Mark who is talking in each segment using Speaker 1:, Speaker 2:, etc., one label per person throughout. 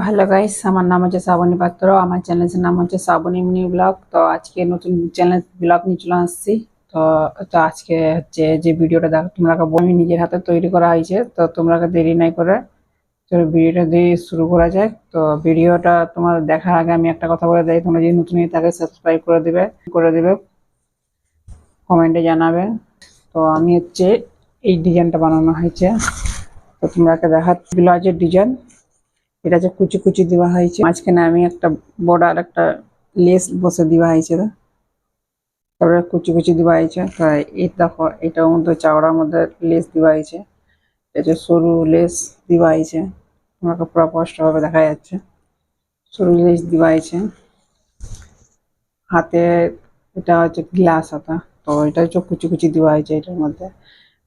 Speaker 1: Hello guys, আমার নাম হচ্ছে শ্রাবণী পাত্র। আমার চ্যানেলের নাম হচ্ছে শ্রাবণী মিনি ব্লগ। তো আজকে নতুন চ্যানেল ব্লগ নিয়ে চলে আসছি। তো তো আজকে হচ্ছে যে ভিডিওটা দেখো তোমরা আমি নিজের হাতে তৈরি করা হয়েছে। তো তোমরা দেরি নাই করে তো ভিডিওটা দিয়ে শুরু করা যায়। তো ভিডিওটা তোমার দেখার আগে আমি একটা কথা বলে দিই, তোমরা যদি নতুন হয়ে থাকে সাবস্ক্রাইব করে দিবে, কমেন্টে জানাবে। তো আমি হচ্ছে এই ডিজাইনটা বানানো হয়েছে। তো তোমরা দেখা ব্লাউজের ডিজাইন, এটা যে কুচি কুচি দেওয়া হয়েছে, মাঝখানে আমি একটা বর্ডার একটা লেস বসে দেওয়া হয়েছে। তারপরে কুচি কুচি দেওয়া হয়েছে। তো এই দেখো এটার মধ্যে চাওড়ার মধ্যে লেস দেওয়া হয়েছে, এটা সরু লেস দেওয়া হয়েছে। তোমাকে পুরো স্পষ্ট ভাবে দেখা যাচ্ছে সরু লেস দেওয়া হয়েছে। হাতে এটা হচ্ছে গ্লাস হাতা। তো এটা হচ্ছে কুচি কুচি দেওয়া হয়েছে এটার মধ্যে।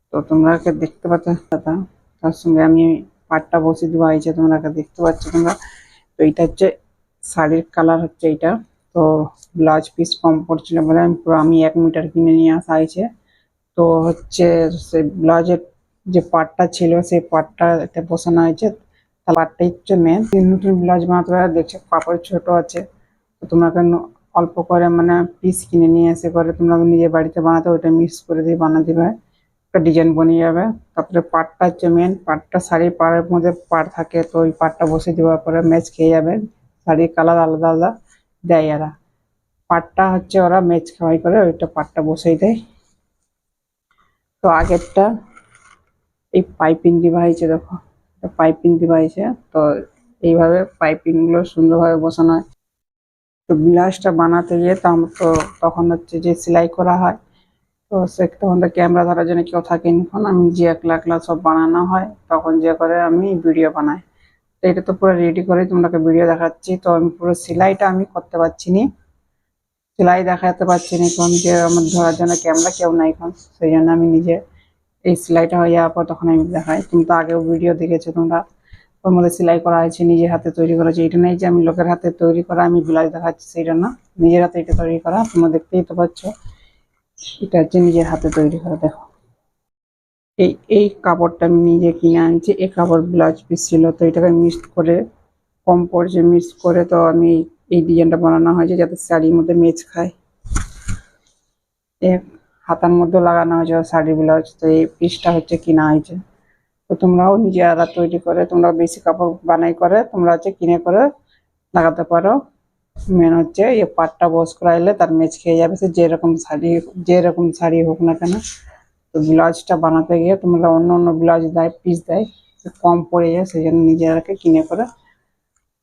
Speaker 1: তো তোমরা দেখতে পাচ্ছ হাতা, তার সঙ্গে আমি পাটটা বসে দেওয়া হয়েছে, তোমরা দেখতে পাচ্ছ তোমরা। তো এটা হচ্ছে শাড়ির কালার হচ্ছে এটা। তো ব্লাউজ পিস কম পড়ছিল বলে আমি 1 মিটার কিনে নিয়ে আসা হয়েছে। তো হচ্ছে সেই ব্লাউজের যে পাটটা ছিল সেই পাটটা এটা বসানো হয়েছে। পাটটাই হচ্ছে মেন। নতুন ব্লাউজ বানাতে পারে, দেখছো কাপড় ছোট আছে। তো তোমরা অল্প করে মানে পিস কিনে নিয়ে এসে করে তোমরা নিজের বাড়িতে বানাতে, ওইটা মিক্স করে দিয়ে বানাতে পারে, একটা ডিজাইন বনে যাবে। তারপরে পাটটা হচ্ছে মেন। পাটটা শাড়ির পাড়ের মধ্যে পাড় থাকে, তো ওই পাটটা বসে দেওয়ার পরে ম্যাচ খেয়ে যাবে। শাড়ির কালার আলাদা আলাদা দেয় এরা। পাটটা হচ্ছে ওরা ম্যাচ খাওয়াই করে ওইটা পাটটা বসেই দেয়। তো আগেরটা এই পাইপিং দেওয়া হয়েছে, দেখো পাইপিং দেওয়া হয়েছে। তো এইভাবে পাইপিং গুলো সুন্দরভাবে বসানো হয়। তো ব্লাউজটা বানাতে গিয়ে তো তখন হচ্ছে যে সেলাই করা হয়। তো সে তখন তো ক্যামেরা ধরার জন্য কেউ থাকেনি, তখন আমি যে একলা একলা সব বানানো হয়, তখন যে করে আমি ভিডিও বানাই। তো এটা তো পুরো রেডি করে তোমাকে ভিডিও দেখাচ্ছি। তো আমি পুরো সেলাইটা আমি করতে পারছি না, সেলাই দেখাতে পারছি না, কারণ যে আমার ধরার জন্য ক্যামেরা কেউ নাই এখন। সেই জন্য আমি নিজে এই সেলাইটা হয়ে যাওয়ার পর তখন আমি দেখাই। তুমি তো আগেও ভিডিও দেখেছো তোমরা, ওর মধ্যে সেলাই করা হয়েছে, নিজের হাতে তৈরি করা হয়েছে। এটা নেই যে আমি লোকের হাতে তৈরি করা আমি ব্লাউজ দেখাচ্ছি, সেইটা না, নিজের হাতে এটা তৈরি করা। তোমরা দেখতেই তো পাচ্ছ এটা হচ্ছে নিজের হাতে তৈরি করা। দেখো এই এই কাপড়টা আমি নিজে কিনে আনছি। এই কাপড় ব্লাউজ পিস ছিল, তো এটাকে মিক্স করে কম পড়ছে, মিক্স করে তো আমি এই ডিজাইনটা বানানো হয়েছে যাতে শাড়ির মধ্যে ম্যাচ খায়। এক হাতার মধ্যে লাগানো হয়েছে শাড়ি ব্লাউজ। তো এই পিসটা হচ্ছে কিনা হয়েছে। তো তোমরাও নিজেরা তৈরি করে তোমরা বেশি কাপড় বানাই করে তোমরা হচ্ছে কিনে করে লাগাতে পারো। মেন হচ্ছে এই পাটটা বস করাইলে তার ম্যাচ খেয়ে যাবে, সে যেরকম শাড়ি হোক না কেন। তো ব্লাউজটা বানাতে গিয়ে তোমরা অন্য অন্য ব্লাউজ দেয় পিস দেয়, কম পড়ে যায়, সেই জন্য নিজেরাকে কিনে করে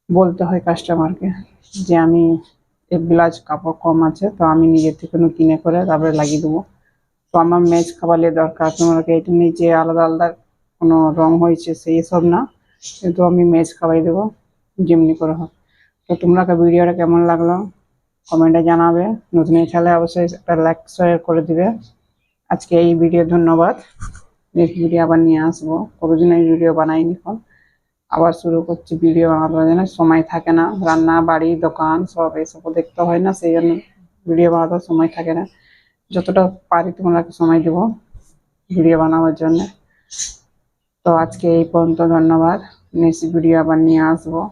Speaker 1: বলতে হয় কাস্টমারকে যে আমি এই ব্লাউজ কাপড় কম আছে, তো আমি নিজের থেকে কিনে করে তারপরে লাগিয়ে দেবো। তো আমার ম্যাচ খাবালে দরকার, তোমাকে এটা নিয়ে যে আলাদা আলাদা কোনো রং হয়েছে সেই সব না, কিন্তু আমি ম্যাচ খাওয়াই দেবো যেমনি করে হোক। তো তোমরা ভিডিওটা কেমন লাগলো কমেন্টে জানাবে। নতুন এই চ্যানেলে অবশ্যই একটা লাইক শেয়ার করে দিবে। আজকে এই ভিডিও ধন্যবাদ। নেক্সট ভিডিও আবার নিয়ে আসবো। কতদিন এই ভিডিও বানাইনি, এখন আবার শুরু করছি ভিডিও বানানোর জন্য। সময় থাকে না, রান্না বাড়ি দোকান সব এসব দেখতে হয় না, সেই জন্য ভিডিও বানাতে সময় থাকে না। যতটা পারি তোমরা সময় দেবো ভিডিও বানানোর জন্য। তো আজকে এই পর্যন্ত, ধন্যবাদ। নেক্সট ভিডিও আবার নিয়ে আসবো।